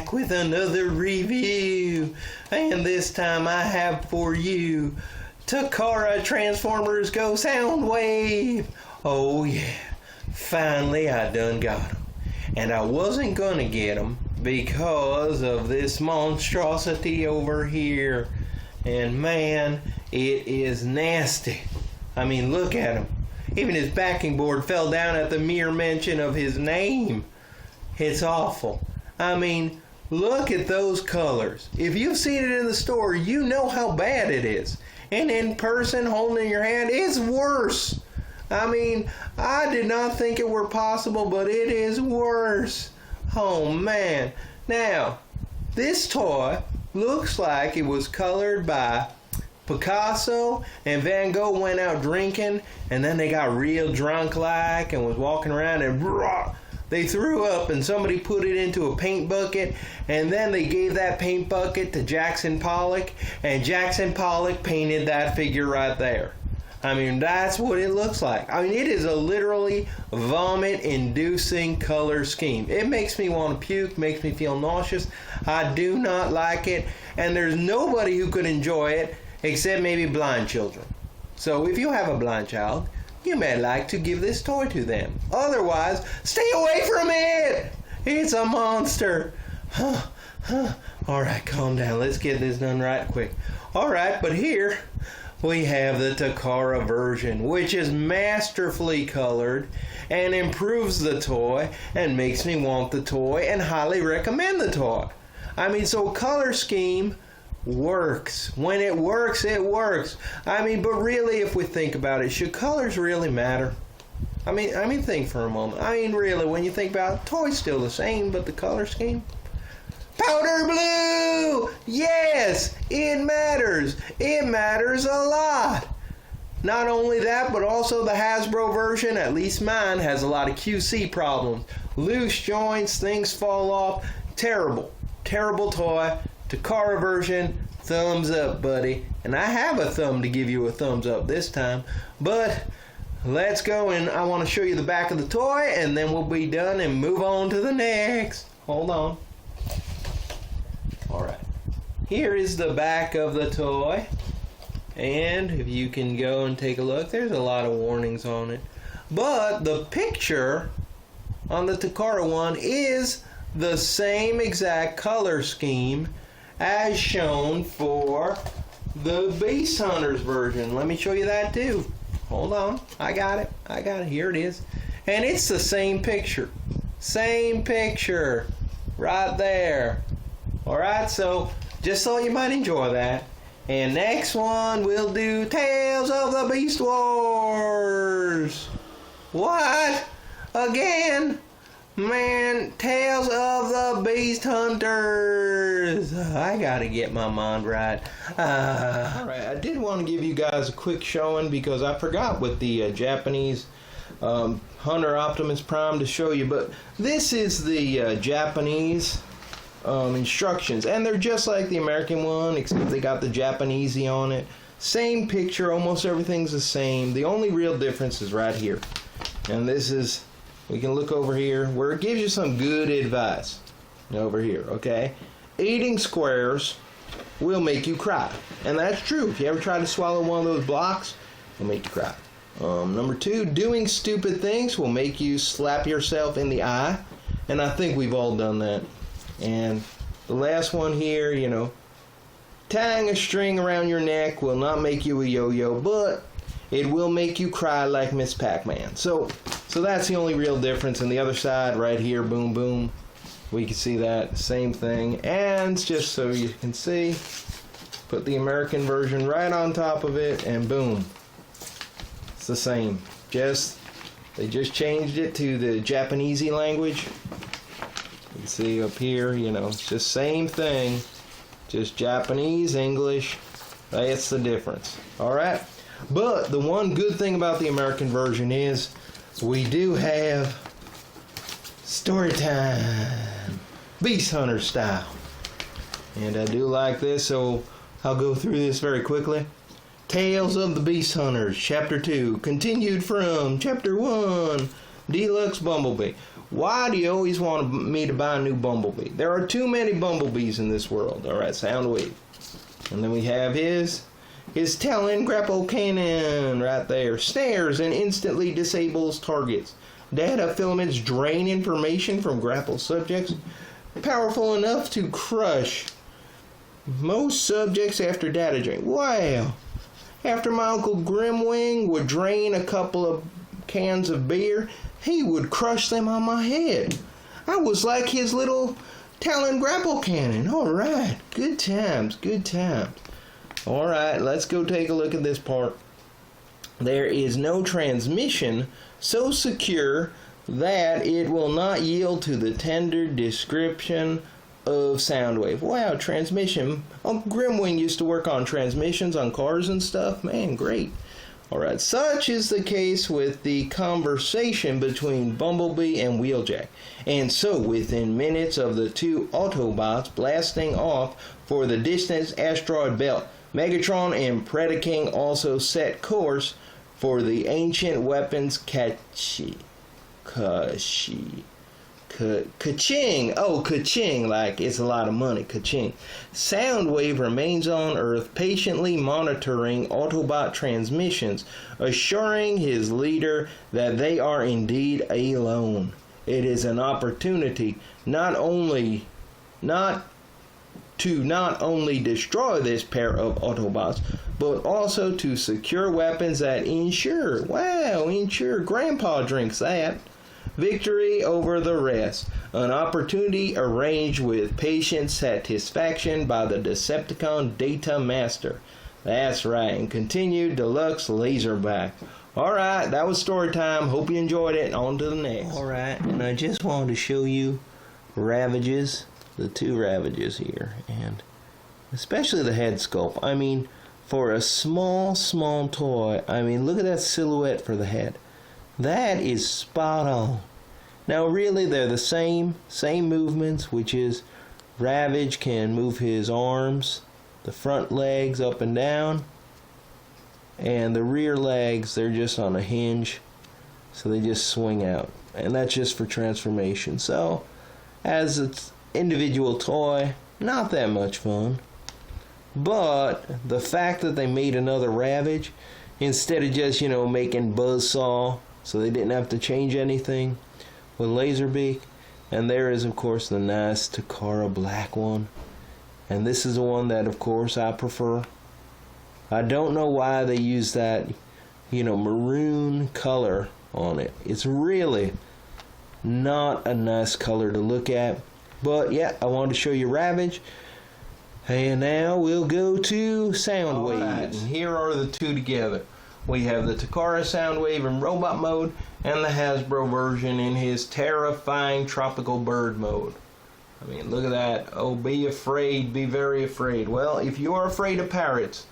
back with another review, and this time I have for you Takara Transformers Go Soundwave. Oh yeah, finally I done got them, and I wasn't gonna get them because of this monstrosity over here, and man, it is nasty. I mean, look at him. Even his backing board fell down at the mere mention of his name. It's awful. I mean, look at those colors. If you've seen it in the store, you know how bad it is. And in person, holding in your hand, it's worse. I mean, I did not think it were possible, but it is worse. Oh man. Now, this toy looks like it was colored by Picasso and Van Gogh went out drinking, and then they got real drunk like and was walking around and they threw up, and somebody put it into a paint bucket, and then they gave that paint bucket to Jackson Pollock, and Jackson Pollock painted that figure right there. I mean, that's what it looks like. I mean, it is a literally vomit-inducing color scheme. It makes me want to puke, makes me feel nauseous. I do not like it, and there's nobody who could enjoy it except maybe blind children. So if you have a blind child, you may like to give this toy to them. Otherwise, stay away from it! It's a monster. Alright, calm down. Let's get this done right quick. Alright, but here we have the Takara version, which is masterfully colored and improves the toy and makes me want the toy and highly recommend the toy. I mean, so color scheme works. When it works, it works. I mean, but really, if we think about it, should colors really matter? I mean, think for a moment. I mean, really, when you think about it, toy's still the same, but the color scheme? Powder blue! Yes, it matters. It matters a lot. Not only that, but also the Hasbro version, at least mine, has a lot of QC problems. Loose joints, things fall off. Terrible. Terrible toy. Takara version, thumbs up, buddy. And I have a thumb to give you a thumbs up this time. But let's go, and I want to show you the back of the toy, and then we'll be done and move on to the next. Hold on. Alright. Here is the back of the toy. And if you can go and take a look, there's a lot of warnings on it. But the picture on the Takara one is the same exact color scheme as shown for the Beast Hunters version. Let me show you that too. Hold on. I got it. Here it is. And it's the same picture. Same picture. Right there. Alright, so just so you might enjoy that. And next one we'll do Tales of the Beast Wars. What? Again? Man, Tales of the Beast Hunters. I gotta get my mind right. Alright, I did want to give you guys a quick showing because I forgot with the Japanese Hunter Optimus Prime to show you, but this is the Japanese instructions, and they're just like the American one, except they got the Japanesey on it. Same picture, almost everything's the same. The only real difference is right here. And this is, we can look over here where it gives you some good advice. Over here, okay? Eating squares will make you cry. And that's true. If you ever try to swallow one of those blocks, it'll make you cry. Number 2, doing stupid things will make you slap yourself in the eye. And I think we've all done that. And the last one here, you know, tying a string around your neck will not make you a yo-yo, but it will make you cry like Miss Pac-Man. So that's the only real difference. And the other side right here, boom, boom, we can see that same thing. And just so you can see, put the American version right on top of it, and boom, it's the same. They just changed it to the Japanesey language. You can see up here, you know, it's just same thing, just Japanese, English. That's the difference. Alright, but the one good thing about the American version is we do have story time, Beast Hunter style. And I do like this, so I'll go through this very quickly. Tales of the Beast Hunters, Chapter 2, continued from Chapter 1. Deluxe Bumblebee. Why do you always want me to buy a new Bumblebee? There are too many Bumblebees in this world. Alright, Soundwave. And then we have his Talon grapple cannon right there. Snares and instantly disables targets. Data filaments drain information from grapple subjects. Powerful enough to crush most subjects after data drain. Wow. After my Uncle Grimwing would drain a couple of cans of beer, he would crush them on my head. I was like his little Talon grapple cannon. Alright, good times, good times. Alright, let's go take a look at this part. There is no transmission so secure that it will not yield to the tender description of Soundwave. Wow, transmission. Uncle Grimwing used to work on transmissions on cars and stuff. Man, great. Alright, such is the case with the conversation between Bumblebee and Wheeljack. And so, within minutes of the two Autobots blasting off for the distant asteroid belt, Megatron and Predaking also set course for the ancient weapons Kaching. Oh, Kaching, like it's a lot of money. Kaching. Soundwave remains on Earth, patiently monitoring Autobot transmissions, assuring his leader that they are indeed alone. It is an opportunity not only destroy this pair of Autobots, but also to secure weapons that ensure Grandpa drinks that, victory over the rest. An opportunity arranged with patient satisfaction by the Decepticon Data Master. That's right, and continued Deluxe Laserback. Alright, that was story time. Hope you enjoyed it. On to the next. Alright, and I just wanted to show you Ravages. The two Ravages here, and especially the head sculpt. I mean, for a small toy, I mean, look at that silhouette for the head. That is spot on. Now really they're the same movements, which is Ravage can move his arms, the front legs up and down, and the rear legs, they're just on a hinge, so they just swing out, and that's just for transformation. So as it's individual toy, not that much fun. But the fact that they made another Ravage instead of just, making Buzzsaw, so they didn't have to change anything with Laserbeak. And there is, of course, the nice Takara black one. And this is the one that, of course, I prefer. I don't know why they use that, maroon color on it. It's really not a nice color to look at. But yeah, I wanted to show you Ravage. And now we'll go to Soundwave. Right, and here are the two together. We have the Takara Soundwave in robot mode and the Hasbro version in his terrifying tropical bird mode. I mean, look at that. Oh, be afraid, be very afraid. Well, if you are afraid of parrots,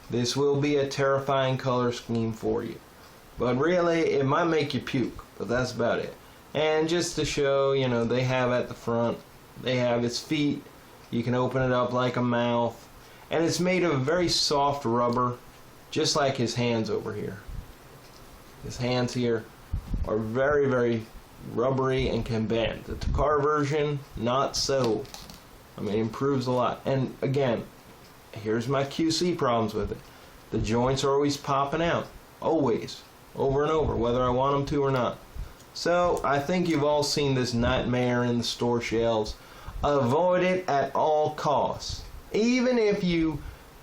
this will be a terrifying color scheme for you. But really, it might make you puke, but that's about it. And just to show, they have at the front, they have its feet. You can open it up like a mouth. And it's made of very soft rubber, just like his hands over here. His hands here are very, very rubbery and can bend. The Takara version, not so. I mean, it improves a lot. And again, here's my QC problems with it. The joints are always popping out. Always. Over and over, whether I want them to or not. So, I think you've all seen this nightmare in the store shelves. Avoid it at all costs. Even if you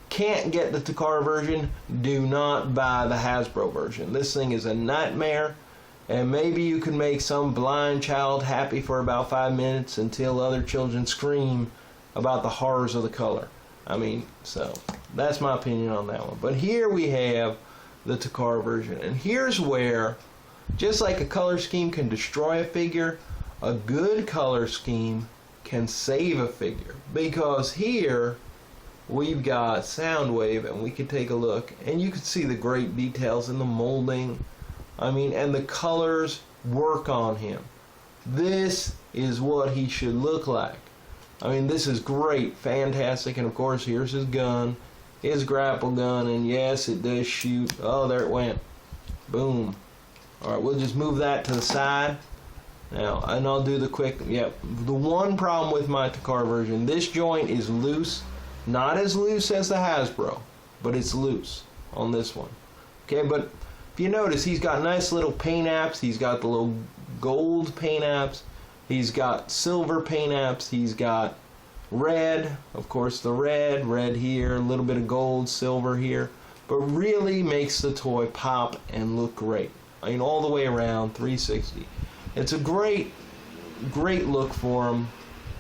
can't get the Takara version, do not buy the Hasbro version. This thing is a nightmare, and maybe you can make some blind child happy for about 5 minutes until other children scream about the horrors of the color. I mean, so that's my opinion on that one. But here we have the Takara version, and here's where, just like a color scheme can destroy a figure, a good color scheme can save a figure. Because here we've got Soundwave, and we can take a look, and you can see the great details in the molding. I mean, and the colors work on him. This is what he should look like. I mean, this is great, fantastic, and of course here's his gun, his grapple gun, and yes, it does shoot. Oh, there it went. Boom. All right, we'll just move that to the side. Now, and I'll do the quick, yep. The one problem with my Takara version, this joint is loose. Not as loose as the Hasbro, but it's loose on this one. Okay, but if you notice, he's got nice little paint apps. He's got the little gold paint apps. He's got silver paint apps. He's got red, of course the red here, a little bit of gold, silver here. But really makes the toy pop and look great. I mean, all the way around, 360. It's a great look for him.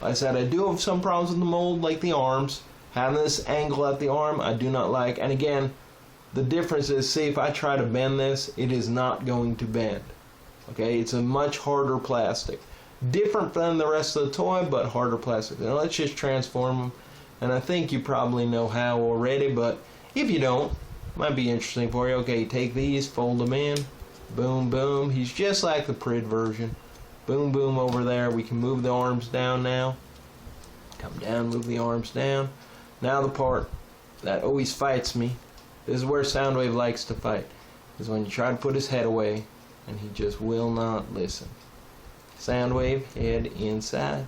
Like I said, I do have some problems with the mold, like the arms. Having this angle at the arm, I do not like. And again, the difference is, see, if I try to bend this, it is not going to bend. Okay, it's a much harder plastic. Different than the rest of the toy, but harder plastic. Now let's just transform them. And I think you probably know how already, but if you don't, might be interesting for you. Okay, take these, fold them in. Boom, boom. He's just like the Prid version. Boom, boom over there. We can move the arms down now. Come down, move the arms down. Now the part that always fights me. This is where Soundwave likes to fight. Is when you try to put his head away and he just will not listen. Soundwave, head inside.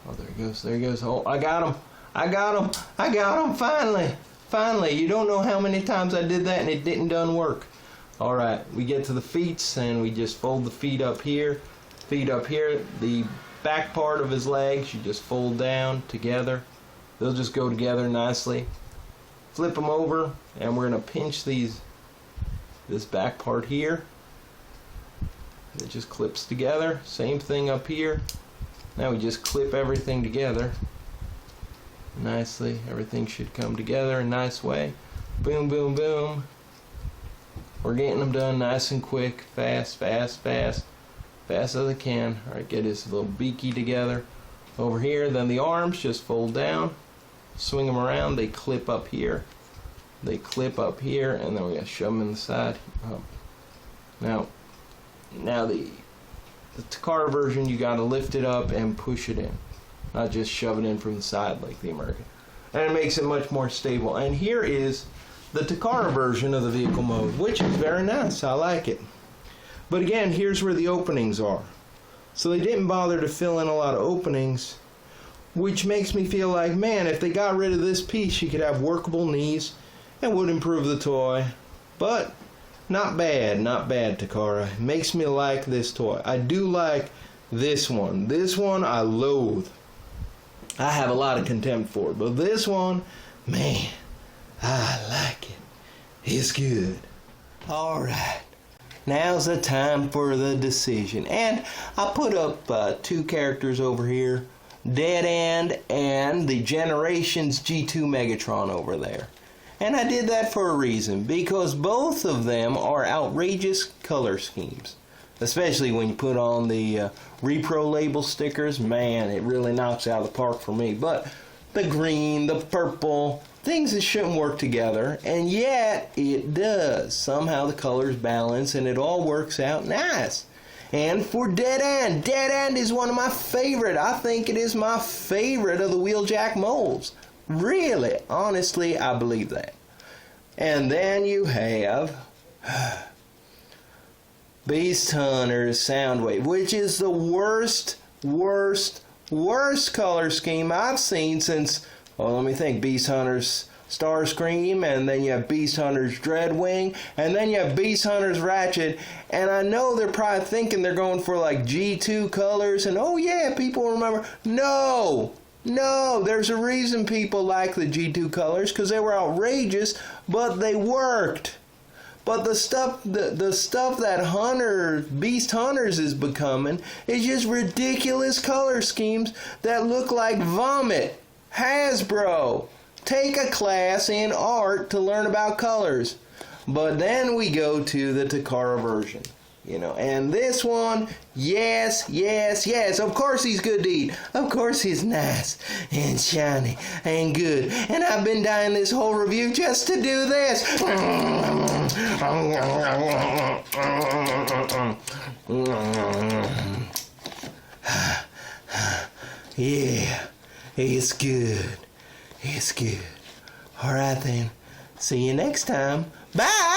Oh, there he goes, there he goes. Oh, I got him. I got him. I got him, finally. Finally. You don't know how many times I did that and it didn't done work. Alright, we get to the feet and we just fold the feet up here. Feet up here. The back part of his legs, you just fold down together. They'll just go together nicely. Flip them over and we're going to pinch this back part here. It just clips together. Same thing up here. Now we just clip everything together nicely. Everything should come together in a nice way. Boom, boom, boom. We're getting them done nice and quick, fast, fast, fast, fast as I can. All right, get his little beaky together over here. Then the arms just fold down, swing them around. They clip up here. They clip up here, and then we gotta shove them in the side. Now the Takara version, you gotta lift it up and push it in, not just shove it in from the side like the American. And it makes it much more stable. And here is the Takara version of the vehicle mode, which is very nice. I like it. But again, here's where the openings are. So they didn't bother to fill in a lot of openings, which makes me feel like, man, if they got rid of this piece, you could have workable knees and would improve the toy. But not bad, not bad, Takara. It makes me like this toy. I do like this one. This one I loathe. I have a lot of contempt for it, but this one, man, I like it. It's good. Alright, now's the time for the decision. And I put up two characters over here, Dead End and the Generations G2 Megatron over there. And I did that for a reason, because both of them are outrageous color schemes. Especially when you put on the Repro label stickers, man, it really knocks out of the park for me. But the green, the purple, things that shouldn't work together, and yet it does. Somehow the colors balance and it all works out nice. And for Dead End is one of my favorite. I think it is my favorite of the Wheeljack molds. Really, honestly, I believe that. And then you have Beast Hunter's Soundwave, which is the worst color scheme I've seen since, oh, let me think, Beast Hunter's Starscream, and then you have Beast Hunter's Dreadwing, and then you have Beast Hunter's Ratchet. And I know they're probably thinking they're going for like G2 colors, and oh yeah, people remember. No, there's a reason people like the G2 colors, because they were outrageous, but they worked. But the stuff that Beast Hunters is becoming is just ridiculous color schemes that look like vomit. Hasbro, take a class in art to learn about colors. But then we go to the Takara version, you know, and this one, yes, of course he's good to eat. Of course he's nice and shiny and good. And I've been dying this whole review just to do this. Yeah, it's good. It's good. All right then. See you next time. Bye.